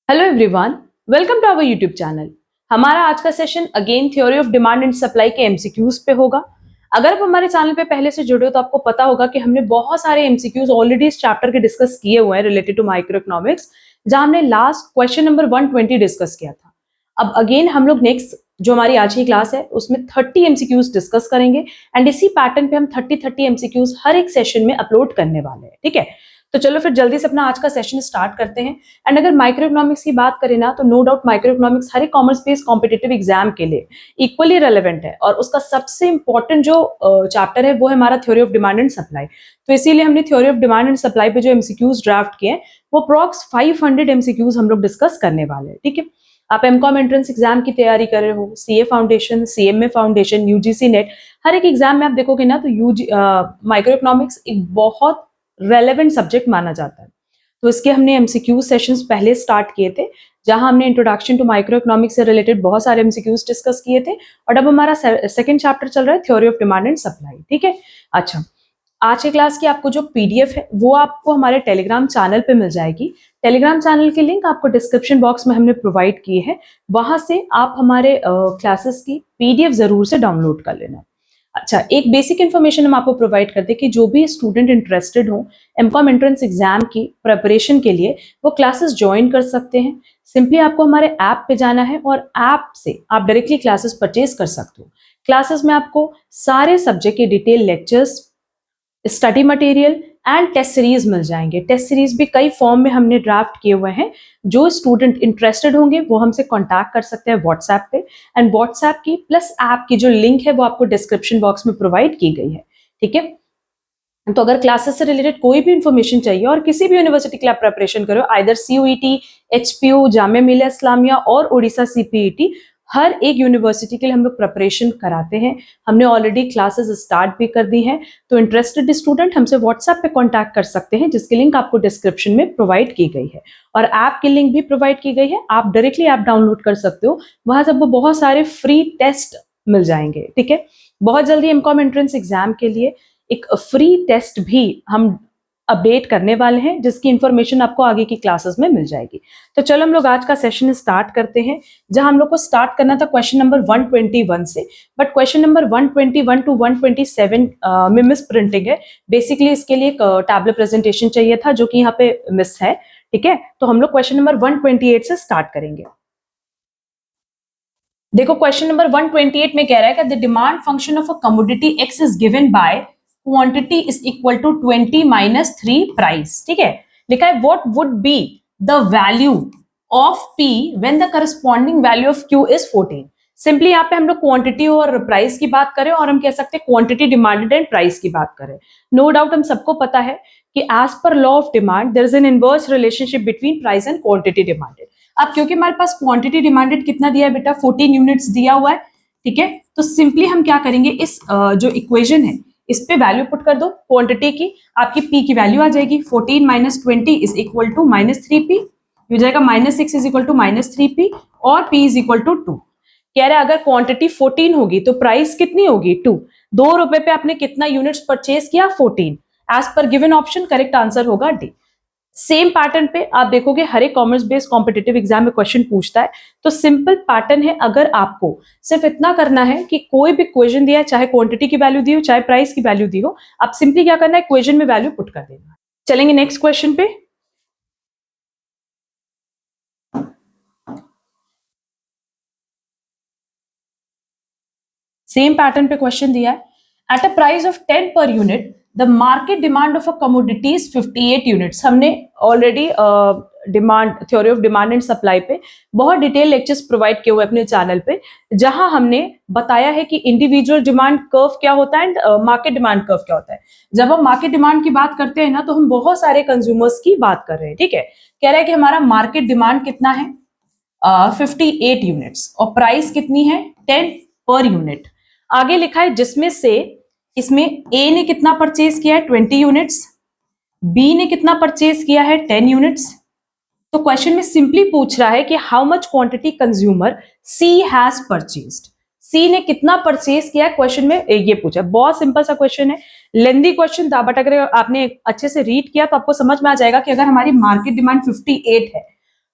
Hello everyone, welcome to our YouTube channel. हमारा आज का session again theory of demand and supply के MCQs पे होगा। अगर आप हमारे चैनल पे पहले से जुड़े हो तो आपको पता होगा कि हमने बहुत सारे एमसीक्यूज ऑलरेडी इस चैप्टर के डिस्कस किए हुए हैं रिलेटेड टू माइक्रो इकोनॉमिक्स, जहां हमने लास्ट क्वेश्चन नंबर 120 डिस्कस किया था। अब अगेन हम लोग नेक्स्ट जो हमारी आज की क्लास है उसमें 30 एमसीक्यूज डिस्कस करेंगे एंड इसी पैटर्न पे हम 30 एमसीक्यूज हर एक सेशन में अपलोड करने वाले हैं। ठीक है, तो चलो फिर जल्दी से अपना आज का सेशन स्टार्ट करते हैं। एंड अगर माइक्रो इकोनॉमिक्स की बात करें ना, तो नो डाउट माइक्रो इकोनॉमिक्स हर एक कॉमर्स बेस्ड कॉम्पिटिटिव एग्जाम के लिए इक्वली रेलेवेंट है और उसका सबसे इंपॉर्टेंट जो चैप्टर है वो है हमारा theory of demand and supply. तो इसीलिए हमने theory of demand and supply पे जो एमसीक्यूज ड्राफ्ट किए हैं वो अप्रॉक्स 500 एमसीक्यूज हम लोग डिस्कस करने वाले हैं। ठीक है, आप एमकॉम एंट्रेंस एग्जाम की तैयारी कर रहे हो, CA foundation, CMA foundation, UGC NET, हर एक एग्जाम में आप देखोगे ना तो माइक्रो इकोनॉमिक्स एक बहुत रेलेवेंट सब्जेक्ट माना जाता है। तो इसके हमने एमसीक्यू सेशंस पहले स्टार्ट किए थे, जहां हमने इंट्रोडक्शन टू माइक्रो इकोनॉमिक्स से रिलेटेड बहुत सारे एमसीक्यूज डिस्कस किए थे और अब हमारा सेकंड चैप्टर चल रहा है theory of demand and supply. ठीक है, अच्छा, आज की क्लास की आपको जो पीडीएफ है वो आपको हमारे टेलीग्राम चैनल पे मिल जाएगी। टेलीग्राम चैनल की लिंक आपको डिस्क्रिप्शन बॉक्स में हमने प्रोवाइड की है, वहां से आप हमारे क्लासेस की पीडीएफ जरूर से डाउनलोड कर लेना। अच्छा, एक बेसिक इन्फॉर्मेशन हम आपको प्रोवाइड करते हैं कि जो भी स्टूडेंट इंटरेस्टेड हो एमकॉम एंट्रेंस एग्जाम की प्रिपरेशन के लिए वो क्लासेस ज्वाइन कर सकते हैं। सिंपली आपको हमारे ऐप पे जाना है और ऐप से आप डायरेक्टली क्लासेस परचेज कर सकते हो। क्लासेस में आपको सारे सब्जेक्ट के detail lectures, study material and test series मिल जाएंगे। टेस्ट सीरीज भी कई फॉर्म में हमने ड्राफ्ट किए हुए हैं। जो स्टूडेंट इंटरेस्टेड होंगे वो हमसे कांटेक्ट कर सकते हैं व्हाट्सएप पे, एंड व्हाट्सएप की प्लस ऐप की जो लिंक है वो आपको डिस्क्रिप्शन बॉक्स में प्रोवाइड की गई है। ठीक है, तो अगर क्लासेस से रिलेटेड कोई भी इंफॉर्मेशन चाहिए और किसी भी यूनिवर्सिटी के लिए आप प्रिपरेशन करो, either CUET, HPU, Jamia Millia Islamia और उड़ीसा सीपीईटी, हर एक यूनिवर्सिटी के लिए हम लोग प्रिपरेशन कराते हैं। हमने ऑलरेडी क्लासेस स्टार्ट भी कर दी हैं। तो इंटरेस्टेड स्टूडेंट हमसे व्हाट्सएप पे कांटेक्ट कर सकते हैं, जिसकी लिंक आपको डिस्क्रिप्शन में प्रोवाइड की गई है और ऐप की लिंक भी प्रोवाइड की गई है। आप डायरेक्टली ऐप डाउनलोड कर सकते हो, वहां से आपको बहुत सारे फ्री टेस्ट मिल जाएंगे। ठीक है, बहुत जल्दी एमकॉम एंट्रेंस एग्जाम के लिए एक फ्री टेस्ट भी हम अपडेट करने वाले हैं, जिसकी इंफॉर्मेशन आपको आगे की क्लासेस में मिल जाएगी। तो चलो हम लोग आज का सेशन स्टार्ट करते हैं, जहां हम लोग को स्टार्ट करना था क्वेश्चन नंबर 121 से, बट क्वेश्चन नंबर 121 टू 127 में मिस प्रिंटिंग है। बेसिकली इसके लिए एक टैबलेट प्रेजेंटेशन चाहिए था, जो कि यहाँ पे मिस है। ठीक है, तो हम लोग क्वेश्चन नंबर 128 से स्टार्ट करेंगे। देखो, क्वेश्चन नंबर 128 में कह रहा है कि the demand function of a commodity X is given by quantity is equal to 20 minus 3 price. ठीक है, लिखा है what would be the value of P when the corresponding value of Q is 14। Simply यहाँ पे हम लोग quantity और price की बात करें, और हम कह सकते हैं क्वांटिटी डिमांडेड एंड प्राइस की बात करें। नो डाउट हम सबको पता है कि as per law of demand there is an inverse relationship between price and quantity demanded. अब क्योंकि हमारे पास क्वांटिटी डिमांडेड कितना दिया है बेटा, 14 यूनिट्स दिया हुआ है। ठीक है, तो सिंपली हम क्या करेंगे, इस जो इक्वेशन है इस पे वैल्यू पुट कर दो क्वांटिटी की, आपकी पी की वैल्यू आ जाएगी। 14 minus 20 is equal to minus 3p, हो जाएगा minus 6 is equal to minus 3p और p इज इक्वल टू 2। कह रहा है अगर क्वांटिटी 14 होगी तो प्राइस कितनी होगी 2। 2 रुपए पे आपने कितना यूनिट्स परचेज किया 14। As per given option correct answer होगा डी। सेम पैटर्न पे आप देखोगे हर एक कॉमर्स बेस्ड कॉम्पिटिटिव एग्जाम में क्वेश्चन पूछता है। तो सिंपल पैटर्न है, अगर आपको सिर्फ इतना करना है कि कोई भी इक्वेशन दिया है, चाहे क्वांटिटी की वैल्यू दी हो चाहे प्राइस की वैल्यू दी हो, आप सिंपली क्या करना है, इक्वेशन में वैल्यू पुट कर देना। चलेंगे नेक्स्ट क्वेश्चन पे। सेम पैटर्न पे क्वेश्चन दिया है, at a price of 10 per unit the market demand of a commodity is 58 units. हमने already demand theory of demand and supply पे बहुत डिटेल लेक्चर्स प्रोवाइड किए हुए अपने चैनल पे, जहां हमने बताया है कि इंडिविजुअल डिमांड कर्व क्या होता है एंड मार्केट डिमांड कर्व क्या होता है। जब हम मार्केट डिमांड की बात करते हैं ना, तो हम बहुत सारे कंज्यूमर्स की बात कर रहे हैं। ठीक है, कह रहा है कि हमारा मार्केट डिमांड कितना है 58 यूनिट्स और प्राइस कितनी है 10 पर यूनिट। आगे लिखा है जिसमें से इसमें ए ने कितना परचेज किया है 20 यूनिट्स, बी ने कितना परचेज किया है 10 यूनिट्स। तो क्वेश्चन में सिंपली पूछ रहा है कि how much quantity consumer C has purchased. C ने कितना परचेज किया है, क्वेश्चन में ये पूछा। बहुत सिंपल सा क्वेश्चन है, लेंदी क्वेश्चन था, बट अगर आपने अच्छे से रीड किया तो आपको समझ में आ जाएगा कि अगर हमारी मार्केट डिमांड 58 है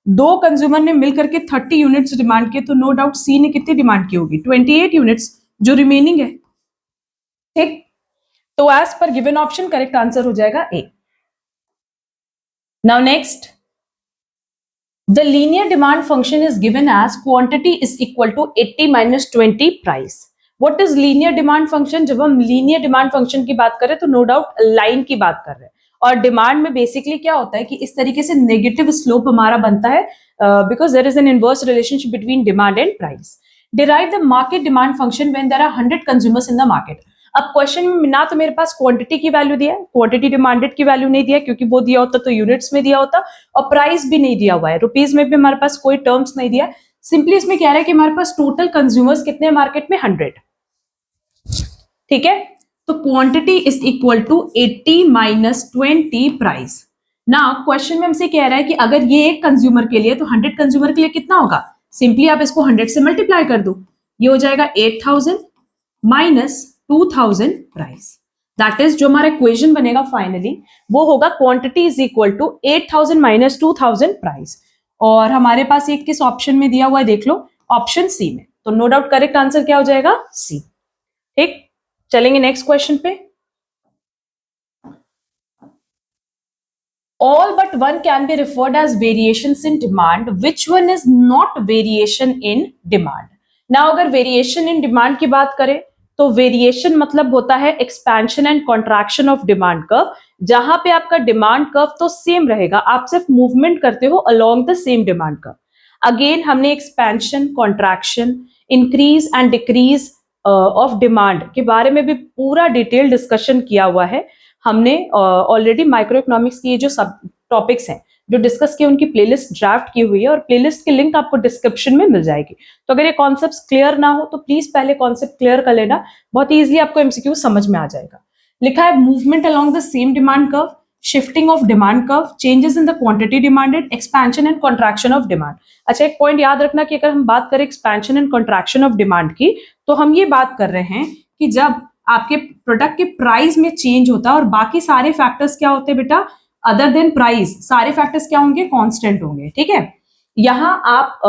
दो कंज्यूमर ने मिलकर के 30 यूनिट्स डिमांड किए, तो नो डाउट सी ने कितनी डिमांड की होगी, 28 यूनिट्स जो रिमेनिंग है। ठीक, तो as per given option correct answer हो जाएगा A. Now next, the linear demand function is given as quantity is equal to 80 minus 20 price. What is linear demand function? जब हम लीनियर डिमांड फंक्शन की बात करें तो नो डाउट लाइन की बात कर रहे हैं, और डिमांड में बेसिकली क्या होता है कि इस तरीके से नेगेटिव स्लोप हमारा बनता है, because there is an inverse relationship between demand and price. Derive the market demand function when there are 100 consumers in the market. अब क्वेश्चन में ना तो मेरे पास क्वांटिटी की वैल्यू दिया है, क्वांटिटी डिमांडेड की वैल्यू नहीं दिया, क्योंकि वो दिया होता तो यूनिट्स में दिया होता, और प्राइस भी नहीं दिया हुआ है, रुपीज में भी हमारे पास कोई टर्म्स नहीं दिया। सिंपली इसमें कह रहा है कि हमारे पास टोटल कंज्यूमर्स कितने मार्केट में, 100। ठीक है, तो quantity is equal to 80 minus 20 price. ना क्वेश्चन में हमसे कह रहा है कि अगर ये एक कंज्यूमर के लिए, तो 100 कंज्यूमर के लिए कितना होगा, सिंपली आप इसको 100 से मल्टीप्लाई कर दो, ये हो जाएगा 8000 माइनस 2000 प्राइस। दैट इज जो हमारा इक्वेशन बनेगा फाइनली, वो होगा quantity is equal to 8000 minus 2000 price. और हमारे पास एक किस ऑप्शन में दिया हुआ है, देख लो, ऑप्शन सी में। तो नो डाउट करेक्ट आंसर क्या हो जाएगा, सी। ठीक, चलेंगे नेक्स्ट क्वेश्चन पे। All but one can be referred as variations in demand. Which one is not variation in demand? Now अगर variation in demand की बात करें तो वेरिएशन मतलब होता है expansion and contraction of demand curve, जहां पे आपका डिमांड कर्व तो सेम रहेगा, आप सिर्फ मूवमेंट करते हो along the same demand curve. Again हमने expansion, contraction, increase and decrease of demand के बारे में भी पूरा डिटेल डिस्कशन किया हुआ है हमने ऑलरेडी। माइक्रो इकोनॉमिक्स की ये जो सब टॉपिक्स हैं जो डिस्कस किए, उनकी प्लेलिस्ट ड्राफ्ट की हुई है, और प्लेलिस्ट की लिंक आपको डिस्क्रिप्शन में मिल जाएगी। तो अगर ये कॉन्सेप्ट्स क्लियर ना हो तो प्लीज पहले कॉन्सेप्ट क्लियर कर लेना, बहुत इजीली आपको एमसीक्यू समझ में आ जाएगा। लिखा है movement along the same demand curve, shifting of demand curve, changes in the quantity demanded, expansion and contraction of demand. अच्छा, एक पॉइंट याद रखना कि अगर हम बात करें expansion and contraction of demand की, तो हम ये बात कर रहे हैं कि जब आपके प्रोडक्ट के प्राइस में चेंज होता है और बाकी सारे फैक्टर्स क्या होते हैं बेटा, अदर देन प्राइस, सारे फैक्टर्स क्या होंगे, कांस्टेंट होंगे। ठीक है, यहाँ आप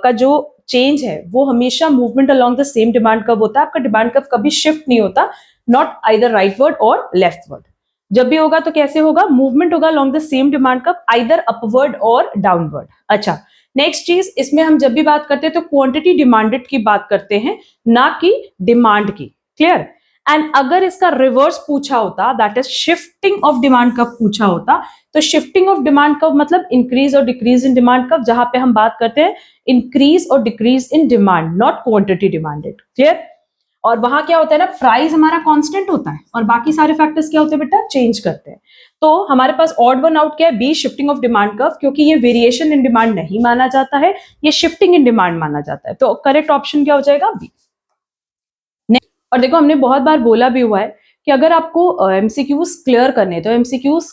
का जो चेंज है वो हमेशा movement along the same demand curve होता है, आपका डिमांड कर्व कभी शिफ्ट नहीं होता, नॉट आइदर राइटवर्ड और लेफ्टवर्ड। जब भी होगा तो कैसे होगा, मूवमेंट होगा along the same demand curve, either upward और डाउनवर्ड। अच्छा, नेक्स्ट चीज, इसमें हम जब भी बात करते हैं तो क्वांटिटी डिमांडेड की बात करते हैं, ना कि डिमांड की। क्लियर? एंड अगर इसका रिवर्स पूछा होता, that is shifting of demand curve पूछा होता, तो शिफ्टिंग ऑफ डिमांड कर्व मतलब इंक्रीज और डिक्रीज इन डिमांड कर्व, जहां पे हम बात करते हैं इंक्रीज और decrease in demand, not quantity demanded. Clear? और वहां क्या होता है ना, प्राइस हमारा कांस्टेंट होता है और बाकी सारे फैक्टर्स क्या होते हैं बेटा, चेंज करते हैं। तो हमारे पास ऑड वन आउट क्या है, B, shifting of demand curve, क्योंकि ये वेरिएशन इन डिमांड नहीं माना जाता है, ये शिफ्टिंग इन डिमांड माना जाता है। तो करेक्ट ऑप्शन क्या हो जाएगा, बी। और देखो, हमने बहुत बार बोला भी हुआ है कि अगर आपको एमसीक्यूज क्लियर करने, तो एमसीक्यूज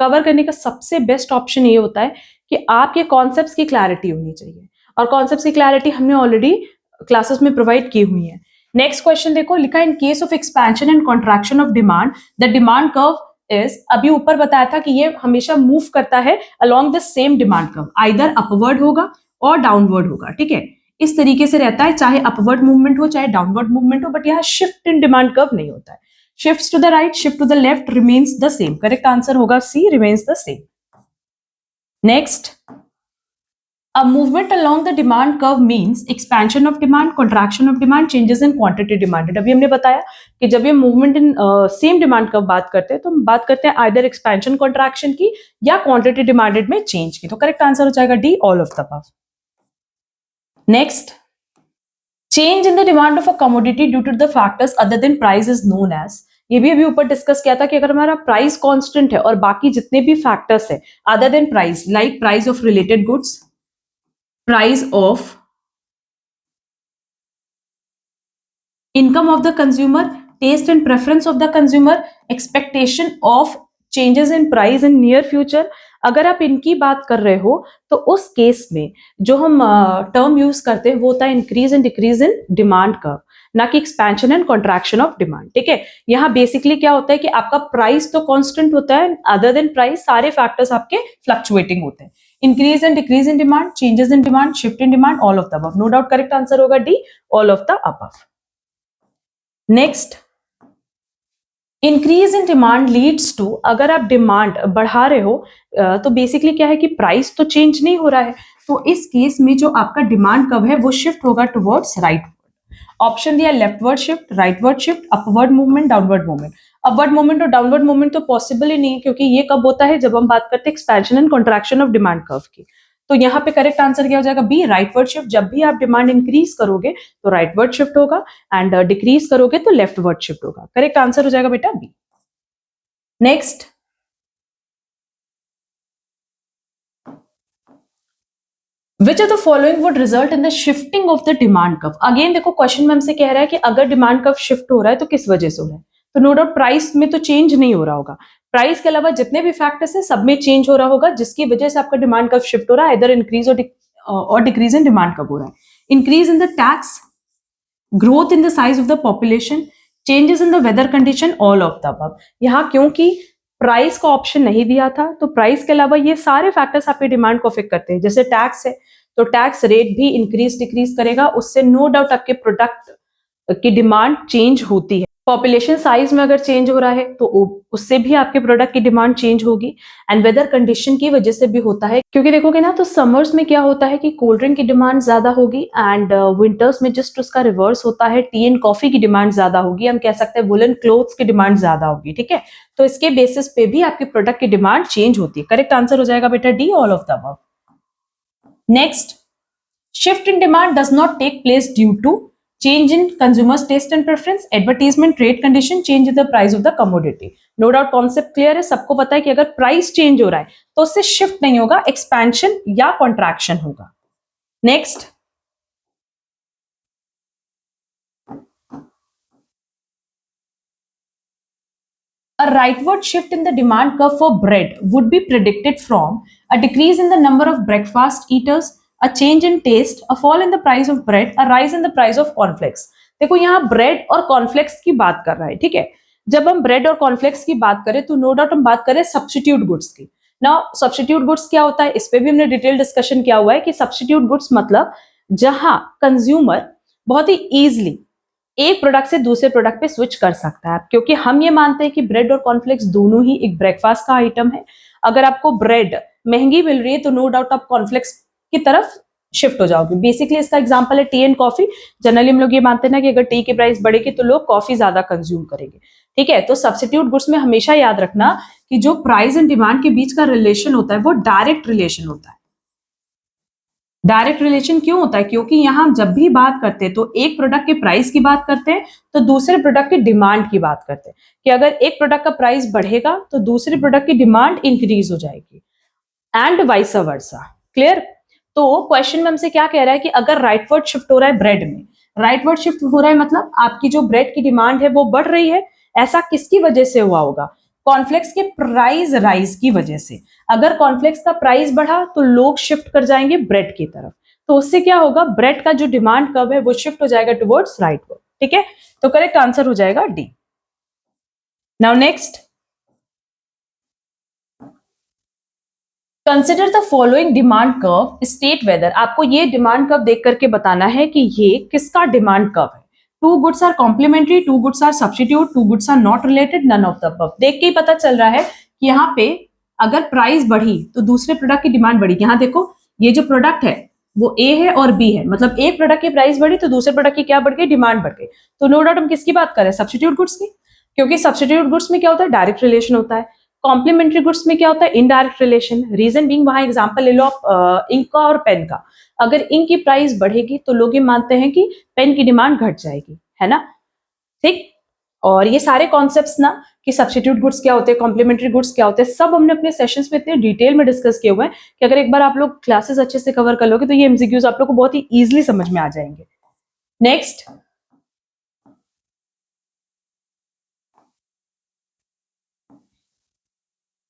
कवर करने का सबसे बेस्ट ऑप्शन ये होता है कि आपके कॉन्सेप्ट्स की क्लैरिटी होनी चाहिए, और कॉन्सेप्ट्स की क्लैरिटी हमने ऑलरेडी क्लासेस में प्रोवाइड की हुई है। नेक्स्ट क्वेश्चन देखो, लिखा है in case of expansion and contraction of demand the demand curve is, अभी ऊपर बताया था कि ये हमेशा मूव करता है along the same demand curve, either upward होगा और डाउनवर्ड होगा। ठीक है, इस तरीके से रहता है, चाहे अपवर्ड मूवमेंट हो चाहे डाउनवर्ड मूवमेंट हो, बट यहाँ शिफ्ट इन डिमांड कर्व नहीं होता है। Shifts to the right, shift to the left, remains the same. Correct answer होगा C, remains the same. Next, a movement along the demand curve means expansion of demand, contraction of demand, changes in quantity demanded। अभी हमने बताया कि जब ये movement in same demand curve बात करते हैं तो हम बात करते हैं आइदर एक्सपेंशन कॉन्ट्रैक्शन की या क्वांटिटी डिमांडेड में चेंज की। तो करेक्ट आंसर हो जाएगा D, all of the above. Next, change in the demand of a commodity due to the factors other than price is known as. ये भी अभी ऊपर डिस्कस किया था कि अगर हमारा प्राइस कांस्टेंट है और बाकी जितने भी फैक्टर्स है other than price, like price of related goods, price of income of the consumer, taste and preference of the consumer, expectation of changes in price in near future, अगर आप इनकी बात कर रहे हो तो उस केस में जो हम टर्म यूज करते हैं वो होता है increase and decrease in demand curve, ना कि expansion and contraction of demand. ठीक है, यहाँ बेसिकली क्या होता है कि आपका प्राइस तो कांस्टेंट होता है, अदर देन प्राइस सारे फैक्टर्स आपके फ्लक्चुएटिंग होते हैं। Increase and decrease in demand, changes in demand, shift in demand, all of the above. No doubt correct answer होगा D, all of the above. Next, increase in demand leads to, अगर आप demand बढ़ा रहे हो तो basically क्या है कि प्राइस तो चेंज नहीं हो रहा है, तो इस केस में जो आपका डिमांड कर्व है वो शिफ्ट होगा टुवर्ड्स राइट। ऑप्शन दिया leftward shift, rightward shift, upward movement, downward movement. Upward movement और डाउनवर्ड मूवमेंट तो पॉसिबल ही नहीं है, क्योंकि ये कब होता है, जब हम बात करते हैं expansion and contraction of demand curve की। तो यहाँ पे करेक्ट आंसर क्या हो जाएगा, बी, राइटवर्ड शिफ्ट। जब भी आप डिमांड इंक्रीज करोगे तो राइटवर्ड शिफ्ट होगा, एंड डिक्रीज करोगे तो लेफ्टवर्ड शिफ्ट होगा। करेक्ट आंसर हो जाएगा बेटा B. Next, which of the following would result in the shifting of the demand curve. Again देखो क्वेश्चन में हमसे कह रहा है कि अगर डिमांड कर्व शिफ्ट हो रहा है तो किस वजह से हो रहा है, तो नो डाउट प्राइस में तो चेंज नहीं हो रहा होगा, प्राइस के अलावा जितने भी फैक्टर्स है सब में चेंज हो रहा होगा, जिसकी वजह से आपका डिमांड कर्व शिफ्ट हो रहा है, इधर इंक्रीज और डिक्रीज इन डिमांड कर्व हो रहा है। Increase in the tax, growth in the size of the population, changes in the weather condition, all of the above. यहाँ क्योंकि प्राइस का ऑप्शन नहीं दिया था, तो प्राइस के अलावा ये सारे फैक्टर्स आपकी डिमांड को अफेक्ट करते हैं। जैसे टैक्स है तो टैक्स रेट भी इंक्रीज डिक्रीज करेगा, उससे नो डाउट आपके प्रोडक्ट की डिमांड चेंज होती है। पॉपुलेशन साइज में अगर चेंज हो रहा है तो उससे भी आपके प्रोडक्ट की डिमांड चेंज होगी, एंड वेदर कंडीशन की वजह से भी होता है, क्योंकि देखोगे ना तो समर्स में क्या होता है कि कोल्ड ड्रिंक की डिमांड ज्यादा होगी, एंड विंटर्स में जस्ट उसका रिवर्स होता है, टी एंड कॉफी की डिमांड ज्यादा होगी, हम कह सकते हैं वुलन क्लोथ्स की डिमांड ज्यादा होगी। ठीक है, तो इसके बेसिस पे भी आपके प्रोडक्ट की डिमांड चेंज होती है। करेक्ट आंसर हो जाएगा बेटा D, all of the above. Next, shift in demand does not take place due to change in consumers taste and preference, advertisement, trade condition, change in the price of the commodity. No doubt concept clear है, सबको पता है कि अगर price change हो रहा है तो उससे शिफ्ट नहीं होगा, एक्सपेंशन या कॉन्ट्रैक्शन होगा। Next, a rightward shift in the demand curve for bread would be predicted from a decrease in the number of breakfast eaters, a change in taste, a fall in the price of bread, a rise in the price of cornflakes. देखो यहाँ bread और cornflakes की बात कर रहा है, ठीक है। जब हम ब्रेड और कॉर्नफ्लेक्स की बात करें तो नो डाउट हम बात करें सब्स्टिट्यूट गुड्स की। नाउ सब्स्टिट्यूट गुड्स क्या होता है, इस पे भी हमने डिटेल डिस्कशन किया हुआ है कि सब्स्टिट्यूट गुड्स मतलब जहां कंज्यूमर बहुत ही इजीली एक प्रोडक्ट से दूसरे प्रोडक्ट पे स्विच कर सकता है, क्योंकि हम ये मानते हैं कि ब्रेड और कॉर्नफ्लेक्स दोनों ही एक ब्रेकफास्ट का आइटम है। अगर आपको ब्रेड महंगी मिल रही है तो नो डाउट आप कॉर्नफ्लेक्स की तरफ शिफ्ट हो जाओगे। बेसिकली इसका एग्जांपल है टी एंड कॉफी। जनरली हम लोग ये मानते हैं ना कि अगर टी की प्राइस बढ़ेगी तो लोग कॉफी ज्यादा कंज्यूम करेंगे। ठीक है, तो सब्स्टिट्यूट गुड्स में हमेशा याद रखना कि जो प्राइस एंड डिमांड के बीच का रिलेशन होता है वो डायरेक्ट रिलेशन होता है। डायरेक्ट रिलेशन क्यों होता है, क्योंकि यहां जब भी बात करते हैं तो एक प्रोडक्ट के प्राइस की बात करते हैं तो दूसरे प्रोडक्ट की डिमांड की बात करते हैं, कि अगर एक प्रोडक्ट का प्राइस बढ़ेगा तो दूसरे प्रोडक्ट की डिमांड इंक्रीज हो जाएगी, एंड वाइस वर्सा। क्लियर। तो क्वेश्चन में हमसे क्या कह रहा है कि अगर राइटवर्ड शिफ्ट हो रहा है ब्रेड में, राइटवर्ड शिफ्ट हो रहा है मतलब आपकी जो ब्रेड की डिमांड है वो बढ़ रही है। ऐसा किसकी वजह से हुआ होगा, कॉर्नफ्लेक्स के प्राइस राइज की वजह से। अगर कॉर्नफ्लेक्स का प्राइस बढ़ा तो लोग शिफ्ट कर जाएंगे ब्रेड की तरफ, तो उससे क्या होगा, ब्रेड का जो डिमांड कर्व है वो शिफ्ट हो जाएगा टुवर्ड्स राइटवर्ड। ठीक है, तो करेक्ट आंसर हो जाएगा D. Now next, consider the following demand curve, state whether. आपको ये डिमांड कर्व देख करके बताना है कि ये किसका डिमांड कर्व है। Two goods are complementary, two goods are substitute, two goods are not related, none of the above. देख के ही पता चल रहा है कि यहाँ पे अगर प्राइस बढ़ी तो दूसरे प्रोडक्ट की डिमांड बढ़ी। यहाँ देखो ये जो प्रोडक्ट है वो ए है और बी है, मतलब एक प्रोडक्ट की प्राइस बढ़ी तो दूसरे प्रोडक्ट की क्या बढ़ गई, डिमांड बढ़ गई। तो नो डाउट हम किसकी बात कर रहे हैं, सब्स्टिट्यूट गुड्स की, क्योंकि सब्स्टिट्यूट गुड्स में क्या होता है, डायरेक्ट रिलेशन होता है। कॉम्प्लीमेंट्री गुड्स में क्या होता है, इनडायरेक्ट रिलेशन। रीजन बीइंग, वहां एग्जांपल ले लो आप इंक का और पेन का। अगर इंक की प्राइस बढ़ेगी तो लोग ये मानते हैं कि पेन की डिमांड घट जाएगी, है ना। ठीक, और ये सारे कॉन्सेप्ट्स ना कि सब्स्टिट्यूट गुड्स क्या होते हैं, कॉम्प्लीमेंट्री गुड्स क्या होते हैं, सब हमने अपने सेशंस में इतने डिटेल में डिस्कस किए हुए हैं कि अगर एक बार आप लोग क्लासेस अच्छे से कवर कर लोगे तो ये एमसीक्यूज आप लोग को बहुत ही इजीली समझ में आ जाएंगे। Next,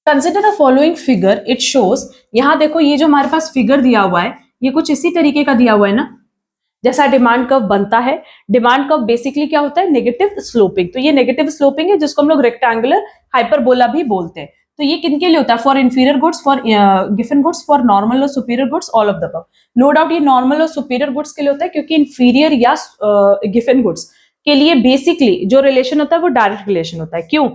consider the following figure, it shows. यहां देखो ये जो हमारे पास फिगर दिया हुआ है ये कुछ इसी तरीके का दिया हुआ है ना, जैसा डिमांड कर्व बनता है। डिमांड कर्व बेसिकली क्या होता है, नेगेटिव स्लोपिंग। तो ये नेगेटिव स्लोपिंग है जिसको हम लोग रेक्टेंगुलर हाइपरबोला भी बोलते हैं। तो ये किनके लिए होता है? For inferior goods, for given goods, for normal और superior goods, all of the above. No doubt ये नॉर्मल और सुपीरियर गुड्स के लिए होता है, क्योंकि इंफीरियर या गिवन गुड्स के लिए बेसिकली जो रिलेशन होता है वो डायरेक्ट रिलेशन होता है। क्यों?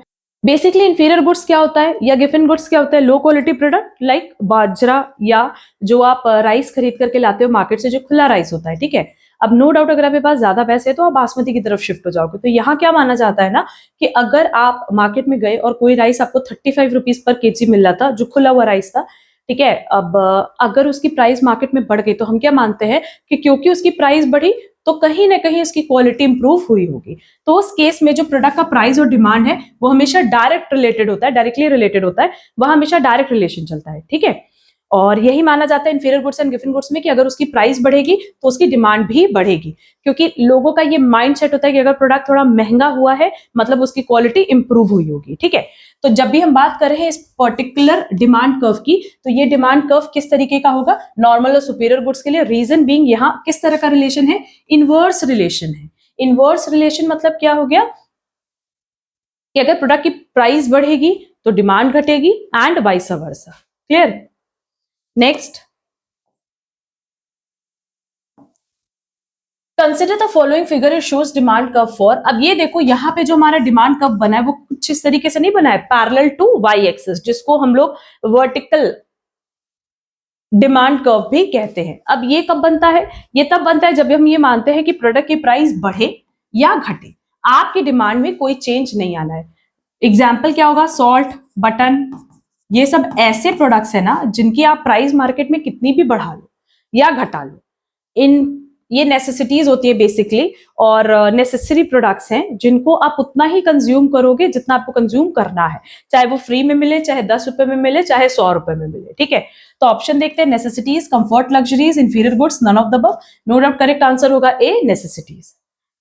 बेसिकली इंफीरियर गुड्स क्या होता है या गिवन गुड्स क्या होता है? लो क्वालिटी प्रोडक्ट लाइक बाजरा, या जो आप राइस खरीद करके लाते हो मार्केट से, जो खुला राइस होता है, ठीक है। अब नो डाउट अगर आपके पास ज्यादा पैसे है तो आप बासमती की तरफ शिफ्ट हो जाओगे। तो यहाँ क्या माना जाता है ना, कि अगर आप मार्केट में गए और कोई राइस आपको 35 रुपीज पर केजी मिल रहा था, जो खुला हुआ राइस था, ठीक है। अब अगर उसकी प्राइस मार्केट में बढ़ गई तो हम क्या मानते हैं कि क्योंकि उसकी प्राइस बढ़ी तो कहीं ना कहीं उसकी क्वालिटी इंप्रूव हुई होगी। तो उस केस में जो प्रोडक्ट का प्राइस और डिमांड है वो हमेशा डायरेक्ट रिलेटेड होता है, डायरेक्टली रिलेटेड होता है, वह हमेशा डायरेक्ट रिलेशन चलता है, ठीक है। और यही माना जाता है inferior goods and given goods में कि अगर उसकी प्राइस बढ़ेगी तो उसकी डिमांड भी बढ़ेगी, क्योंकि लोगों का ये माइंड सेट होता है कि अगर प्रोडक्ट थोड़ा महंगा हुआ है मतलब उसकी क्वालिटी इंप्रूव हुई होगी, ठीक है। तो जब भी हम बात कर रहे हैं इस पर्टिकुलर डिमांड कर्व की, तो ये डिमांड कर्व किस तरीके का होगा? नॉर्मल और सुपीरियर गुड्स के लिए। रीजन बीइंग यहाँ किस तरह का रिलेशन है? इनवर्स रिलेशन है। इनवर्स रिलेशन मतलब क्या हो गया कि अगर प्रोडक्ट की प्राइस बढ़ेगी तो डिमांड घटेगी and vice versa. Clear? Next, consider the following figure, it shows demand curve for. अब ये देखो यहाँ पे जो हमारा डिमांड कर्व बना है वो कुछ इस तरीके से नहीं बना है, पैरेलल टू वाई एक्सिस, जिसको हम लोग वर्टिकल डिमांड कर्व भी कहते हैं। अब ये कब बनता है? ये तब बनता है जब हम ये मानते हैं कि प्रोडक्ट की प्राइस बढ़े या घटे, आपकी डिमांड में कोई चेंज नहीं आना है। एग्जाम्पल क्या होगा? सॉल्ट, बटन, ये सब ऐसे प्रोडक्ट्स है ना जिनकी आप प्राइस मार्केट में कितनी भी बढ़ा लो या घटा लो, इन ये नेसेसिटीज होती है बेसिकली, और नेसेसरी प्रोडक्ट्स हैं जिनको आप उतना ही कंज्यूम करोगे जितना आपको कंज्यूम करना है, चाहे वो फ्री में मिले, चाहे 10 रुपए में मिले, चाहे 100 रुपए में मिले, ठीक है। तो ऑप्शन देखते हैं, necessities, comfort, luxuries, inferior goods, none of the above. No doubt correct answer होगा ए, नेसेसिटीज।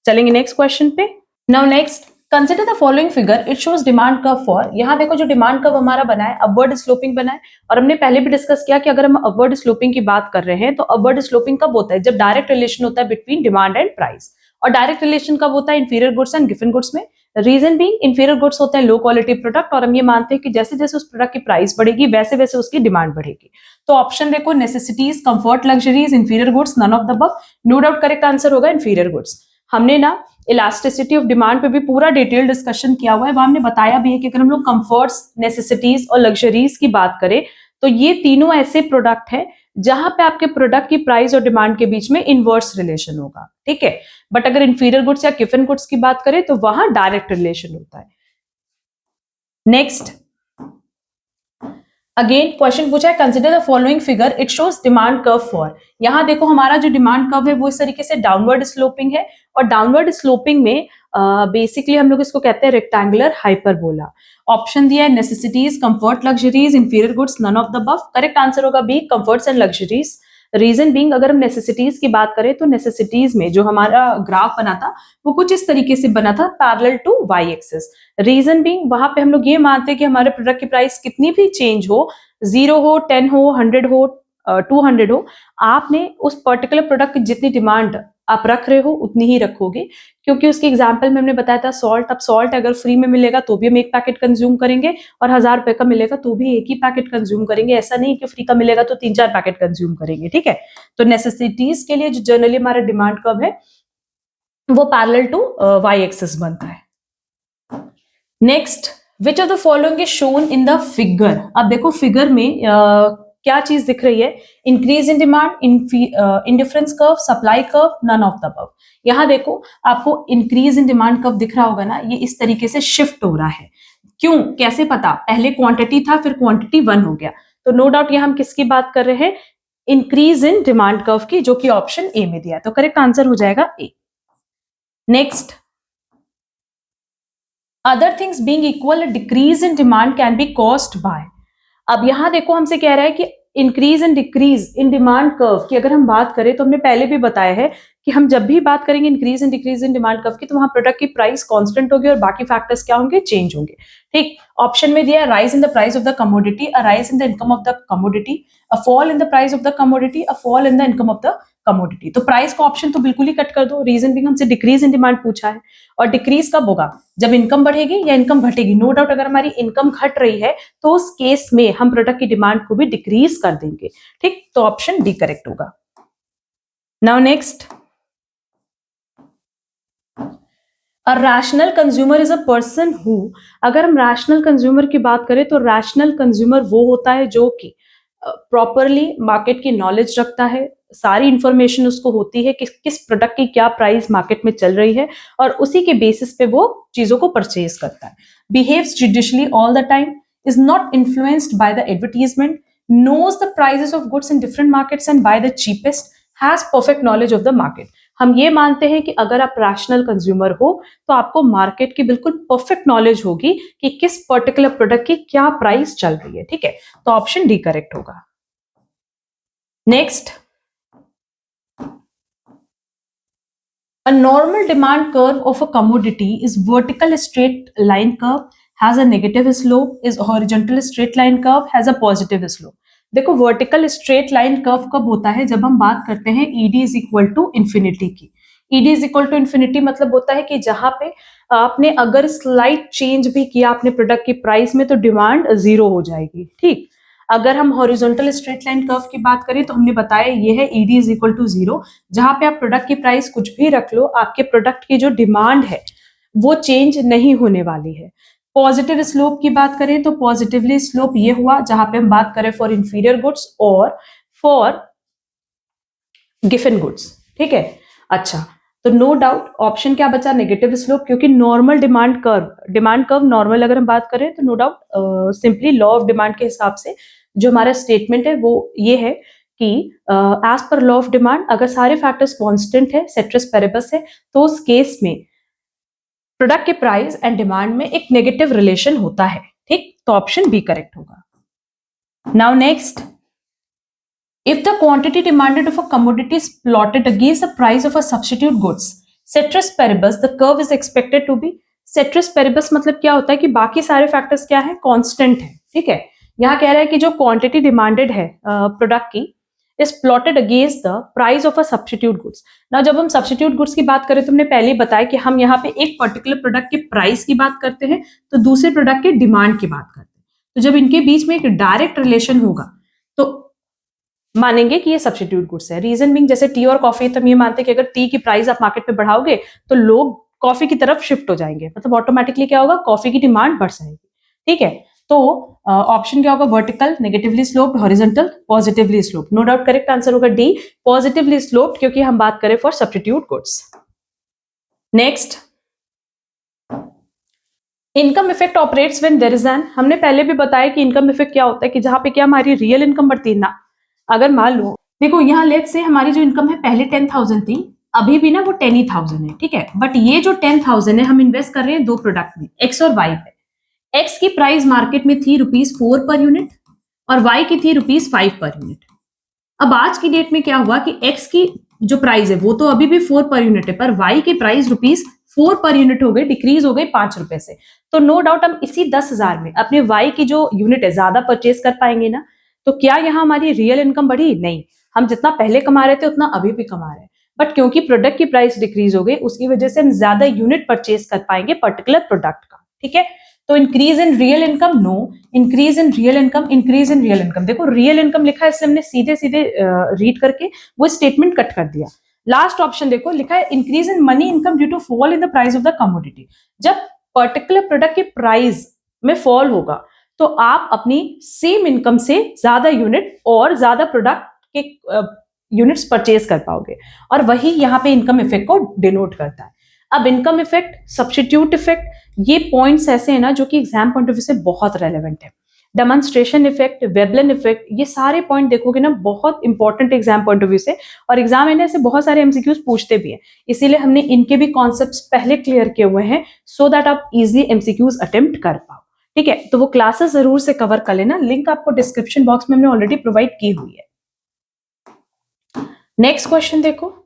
चलेंगे नेक्स्ट क्वेश्चन पे। Now next, consider the following figure, it shows demand curve for. यहाँ देखो जो डिमांड कर्व हमारा बना है अपवर्ड स्लोपिंग बना है, और हमने पहले भी डिस्कस किया कि अगर हम अपवर्ड स्लोपिंग की बात कर रहे हैं तो अपवर्ड स्लोपिंग कब होता है? जब डायरेक्ट रिलेशन होता है बिटवीन डिमांड एंड प्राइस। और डायरेक्ट रिलेशन कब होता है? Inferior goods and given goods में। रीजन बीइंग इंफीरियर गुड्स होते हैं लो क्वालिटी प्रोडक्ट, और हम ये मानते हैं कि जैसे जैसे उस प्रोडक्ट की प्राइस बढ़ेगी वैसे वैसे उसकी डिमांड बढ़ेगी। तो ऑप्शन देखो, necessities, comfort, luxuries, inferior goods, none of the above. No doubt correct answer होगा इंफीरियर गुड्स। हमने ना इलास्टिसिटी ऑफ डिमांड पे भी पूरा डिटेल डिस्कशन किया हुआ है, वहां हमने बताया भी है कि अगर हम लोग कंफर्ट्स, नेसेसिटीज और लग्जरीज की बात करें तो ये तीनों ऐसे प्रोडक्ट हैं जहां पे आपके प्रोडक्ट की प्राइस और डिमांड के बीच में इनवर्स रिलेशन होगा, ठीक है। बट अगर इंफीरियर गुड्स या गिवन गुड्स की बात करें तो वहां डायरेक्ट रिलेशन होता है। नेक्स्ट, अगेन क्वेश्चन पूछा है, consider the following figure, it shows demand curve for. यहाँ देखो हमारा जो डिमांड कर्व है वो इस तरीके से डाउनवर्ड स्लोपिंग है, और डाउनवर्ड स्लोपिंग में बेसिकली हम लोग इसको कहते हैं रेक्टेंगुलर हाइपरबोला। ऑप्शन दिया है, necessities, comfort, luxuries, inferior goods, none of the above. Correct answer होगा B, comforts and luxuries. Reason being अगर हम नेसेसिटीज की बात करें तो नेसेसिटीज में जो हमारा ग्राफ बना था वो कुछ इस तरीके से बना था, parallel to Y axis. Reason being वहां पे हम लोग ये मानते हैं कि हमारे प्रोडक्ट की प्राइस कितनी भी चेंज हो, 0 हो, 10 हो, 100 हो, 200 हो, आपने उस पर्टिकुलर प्रोडक्ट की जितनी डिमांड आप रख रहे हो उतनी ही रखोगे। क्योंकि उसके एग्जाम्पल में हमने बताया था सॉल्ट, अब सॉल्ट अगर फ्री में मिलेगा तो भी हम एक पैकेट कंज्यूम करेंगे, और 1000 रुपए का मिलेगा तो भी एक ही पैकेट कंज्यूम करेंगे। ऐसा नहीं कि फ्री का मिलेगा तो 3-4 पैकेट कंज्यूम करेंगे, ठीक है। तो नेसेसिटीज के लिए जो जनरली हमारा डिमांड कर्व है वो पैरेलल टू वाई एक्सिस बनता है। Next, which of the following is shown in the figure. अब देखो फिगर में क्या चीज दिख रही है? Increase in demand, indifference curve, supply curve, none of the above. यहाँ देखो आपको इंक्रीज इन डिमांड कर्व दिख रहा होगा ना, ये इस तरीके से शिफ्ट हो रहा है। क्यों, कैसे पता? पहले क्वांटिटी था, फिर क्वांटिटी 1 हो गया। तो नो डाउट यहाँ हम किसकी बात कर रहे हैं? इंक्रीज इन डिमांड कर्व की, जो कि ऑप्शन ए में दिया है। तो करेक्ट आंसर हो जाएगा A. Next, other things being equal, decrease in demand can be caused by. अब यहां देखो हमसे कह रहा है कि increase and decrease in demand curve की अगर हम बात करें तो हमने पहले भी बताया है कि हम जब भी बात करेंगे increase and decrease in demand curve की तो वहां प्रोडक्ट की प्राइस कांस्टेंट होगी और बाकी फैक्टर्स क्या होंगे? चेंज होंगे, ठीक। ऑप्शन में दिया rise in the price of the commodity, a rise in the income of the commodity, a fall in the price of the commodity, a fall in the income of the commodity. तो price का option तो बिल्कुल ही cut कर दो, reason भी हमसे decrease in demand पूछा है, और डिक्रीज कब होगा, जब इनकम बढ़ेगी या इनकम घटेगी। नो डाउट अगर हमारी इनकम घट रही है तो उस केस में हम प्रोडक्ट की डिमांड को भी डिक्रीज कर देंगे, ठीक। तो ऑप्शन डी करेक्ट होगा। Now next, a rational consumer is a person who, अगर हम रैशनल कंज्यूमर की बात करें तो रैशनल कंज्यूमर वो होता है जो कि प्रॉपरली मार्केट की नॉलेज रखता है, सारी इंफॉर्मेशन उसको होती है कि किस प्रोडक्ट की क्या प्राइस मार्केट में चल रही है, और उसी के बेसिस पे वो चीजों को परचेज करता है। Behaves judicially all the time, is not influenced by the advertisement, knows the prices of goods in different markets and buy the cheapest, has perfect knowledge of the market। हम ये मानते हैं कि अगर आप रैशनल कंज्यूमर हो तो आपको मार्केट की बिल्कुल परफेक्ट नॉलेज होगी कि किस पर्टिकुलर प्रोडक्ट की क्या प्राइस चल रही है, ठीक है। तो ऑप्शन डी करेक्ट होगा। Next, a normal demand curve of a commodity is vertical straight line curve, has a negative slope, is horizontal straight line curve, has a positive slope। देखो वर्टिकल स्ट्रेट लाइन कर्व कब होता है, जब हम बात करते हैं ED is equal to infinity की। ED is equal to infinity मतलब होता है कि जहां पे आपने अगर स्लाइट चेंज भी किया अपने प्रोडक्ट की प्राइस में तो डिमांड जीरो हो जाएगी, ठीक। अगर हम हॉरिजॉन्टल स्ट्रेट लाइन कर्व की बात करें तो हमने बताया ये है ED is equal to zero, जहां पे आप प्रोडक्ट की प्राइस कुछ भी रख लो, आपके प्रोडक्ट की जो डिमांड है वो चेंज नहीं होने वाली है। पॉजिटिव स्लोप की बात करें तो पॉजिटिवली स्लोप ये हुआ जहां पे हम बात करें फॉर इंफीरियर गुड्स और फॉर गिवन गुड्स, ठीक है। अच्छा, तो नो डाउट ऑप्शन क्या बचा, नेगेटिव स्लोप, क्योंकि नॉर्मल डिमांड कर्व नॉर्मल अगर हम बात करें तो no doubt simply law of demand के हिसाब से जो हमारा स्टेटमेंट है वो ये है कि as per law of demand अगर सारे फैक्टर्स कांस्टेंट है, सेट्रस पेरेबस है, तो उस केस में प्रोडक्ट के प्राइस एंड डिमांड में एक नेगेटिव रिलेशन होता है, ठीक। तो ऑप्शन बी करेक्ट होगा। Now next, if the quantity demanded of a commodity is plotted against the price of a substitute goods, ceteris paribus, the curve is expected to be, ceteris paribus मतलब क्या होता है कि बाकी सारे factors क्या है, कांस्टेंट है, ठीक है। यहाँ कह रहा है कि जो क्वांटिटी डिमांडेड है प्रोडक्ट की is plotted against the price of a substitute goods. ना जब हम सब्स्टिट्यूट गुड्स की बात करें तो हमने पहले ही बताया कि हम यहाँ पे एक पर्टिकुलर प्रोडक्ट के प्राइस की बात करते हैं तो दूसरे प्रोडक्ट के डिमांड की बात करते हैं। तो जब इनके बीच में एक डायरेक्ट रिलेशन होगा तो मानेंगे कि ये सब्स्टिट्यूट गुड्स है। रीजन बिंग जैसे टी और कॉफी, तो हम ये मानते हैं कि अगर टी की प्राइस आप मार्केट में बढ़ाओगे तो लोग कॉफी की तरफ शिफ्ट हो जाएंगे, मतलब ऑटोमेटिकली क्या होगा, कॉफी की डिमांड बढ़ जाएगी, ठीक है। तो ऑप्शन क्या होगा, vertical, negatively sloped, horizontal, positively sloped. No doubt correct answer होगा डी, पॉजिटिवली स्लोप्ड, क्योंकि हम बात करें for substitute goods. Next, income effect operates when there is an, हमने पहले भी बताया कि इनकम इफेक्ट क्या होता है कि जहां पे क्या हमारी रियल इनकम बढ़ती है ना। अगर मान लो देखो यहाँ लेट्स से हमारी जो इनकम है पहले 10,000 थी, अभी भी ना वो 10,000 है, ठीक है। बट ये जो 10,000 है हम इन्वेस्ट कर रहे हैं दो प्रोडक्ट में, एक्स और वाई पे। एक्स की प्राइस मार्केट में थी ₹4 पर यूनिट और वाई की थी ₹5 पर यूनिट। अब आज की डेट में क्या हुआ कि एक्स की जो प्राइस है वो तो अभी भी 4 पर यूनिट है, पर वाई की प्राइस ₹4 पर यूनिट हो गई, डिक्रीज हो गई ₹5 से। तो नो डाउट हम इसी 10,000 में अपने वाई की जो यूनिट है ज्यादा परचेज कर पाएंगे ना। तो क्या यहाँ हमारी रियल इनकम बढ़ी? नहीं, हम जितना पहले कमा रहे थे उतना अभी भी कमा रहे हैं, बट क्योंकि प्रोडक्ट की प्राइस डिक्रीज हो गई उसकी वजह से हम ज्यादा यूनिट परचेज कर पाएंगे पर्टिकुलर प्रोडक्ट का, ठीक है। तो increase in real income, no, increase in real income, increase in real income. देखो रियल इनकम लिखा है इसलिए हमने सीधे सीधे रीड करके वो स्टेटमेंट कट कर दिया। लास्ट ऑप्शन देखो लिखा है increase in money income due to fall in the price of the commodity. जब पर्टिकुलर प्रोडक्ट की प्राइस में फॉल होगा तो आप अपनी सेम इनकम से ज्यादा यूनिट और ज्यादा प्रोडक्ट के यूनिट्स परचेज कर पाओगे, और वही यहाँ पे इनकम इफेक्ट को डिनोट करता है। अब इनकम इफेक्ट, सब्स्टिट्यूट इफेक्ट, ये पॉइंट्स ऐसे हैं ना जो कि एग्जाम पॉइंट ऑफ व्यू से बहुत रेलेवेंट है। डेमोन्स्ट्रेशन इफेक्ट, वेबलन इफेक्ट, ये सारे पॉइंट देखोगे ना बहुत important exam point of view से, और एग्जाम में से बहुत सारे एमसीक्यूज पूछते भी हैं, इसीलिए हमने इनके भी कॉन्सेप्ट्स पहले क्लियर किए हुए हैं सो दैट आप इजिली एमसीक्यूज अटेम्प्ट कर पाओ, ठीक है। तो वो क्लासेस जरूर से कवर कर लेना, लिंक आपको डिस्क्रिप्शन बॉक्स में हमने ऑलरेडी प्रोवाइड की हुई है। नेक्स्ट क्वेश्चन देखो,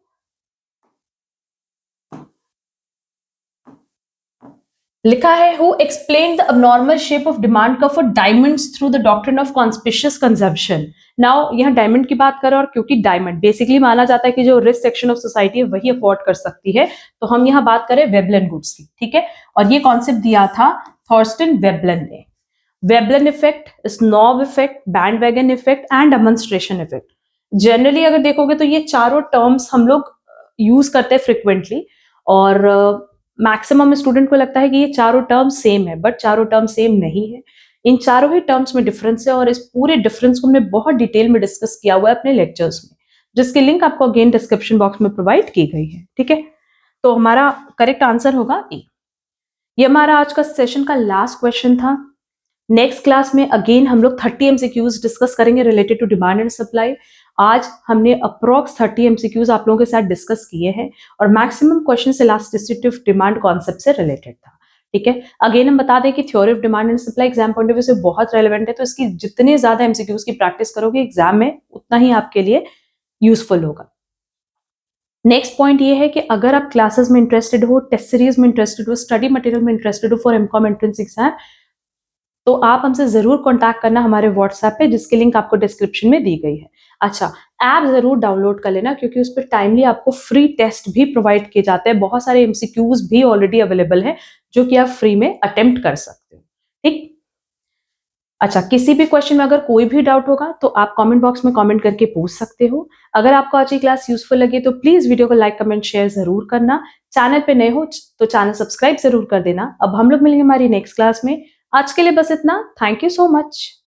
लिखा है who explain the abnormal shape of demand curve for diamonds through the doctrine of conspicuous consumption. Now यहाँ डायमंड की बात करें, और क्योंकि डायमंड बेसिकली माना जाता है कि जो रिच सेक्शन ऑफ सोसाइटी है वही अफोर्ड कर सकती है, तो हम यहाँ बात करें वेबलन गुड्स की, ठीक है। और ये कॉन्सेप्ट दिया था थॉर्स्टन वेबलन ने। Veblen effect, snob effect, bandwagon effect and demonstration effect. Generally अगर देखोगे तो ये चारों टर्म्स हम लोग यूज करते हैं फ्रिक्वेंटली, और मैक्सिमम स्टूडेंट को लगता है कि ये चारों टर्म सेम है, बट चारों टर्म सेम नहीं है। इन चारों ही टर्म्स में डिफरेंस है, और इस पूरे डिफरेंस को हमने बहुत डिटेल में डिस्कस किया हुआ है अपने लेक्चर्स में, जिसकी लिंक आपको अगेन डिस्क्रिप्शन बॉक्स में प्रोवाइड की गई है, ठीक है। तो हमारा करेक्ट आंसर होगा ए। ये हमारा आज का सेशन का लास्ट क्वेश्चन था। नेक्स्ट क्लास में अगेन हम लोग 30 एमसीक्यूज डिस्कस करेंगे related to demand and supply. आज हमने अप्रोक्स 30 एमसीक्यूज आप लोगों के साथ डिस्कस किए हैं, और maximum question elasticity of demand concept से रिलेटेड था, ठीक है। अगेन हम बता दें कि theory of demand and supply exam point of view से बहुत रेलेवेंट है, तो इसकी जितने ज्यादा एमसीक्यूज की प्रैक्टिस करोगे एग्जाम में, उतना ही आपके लिए यूजफुल होगा। नेक्स्ट पॉइंट ये है कि अगर आप क्लासेस में इंटरेस्टेड हो, टेस्ट सीरीज में इंटरेस्टेड हो, स्टडी मटेरियल में इंटरेस्टेड हो फॉर एमकॉम एंट्रेंस एग्जाम, तो आप हमसे जरूर कांटेक्ट करना हमारे व्हाट्सएप पे, जिसकी लिंक आपको डिस्क्रिप्शन में दी गई है। अच्छा, ऐप जरूर डाउनलोड कर लेना, क्योंकि उस पर टाइमली आपको फ्री टेस्ट भी प्रोवाइड किए जाते हैं। बहुत सारे एमसीक्यूज भी ऑलरेडी अवेलेबल है जो कि आप फ्री में अटेम्प्ट कर सकते हो, ठीक। अच्छा, किसी भी क्वेश्चन में अगर कोई भी डाउट होगा तो आप कमेंट बॉक्स में कमेंट करके पूछ सकते हो। अगर आपको आज की क्लास यूजफुल लगे तो प्लीज वीडियो को लाइक, कमेंट, शेयर जरूर करना। चैनल पे नए हो तो चैनल सब्सक्राइब जरूर कर देना। अब हम लोग मिलेंगे हमारी नेक्स्ट क्लास में। आज के लिए बस इतना। Thank you so much.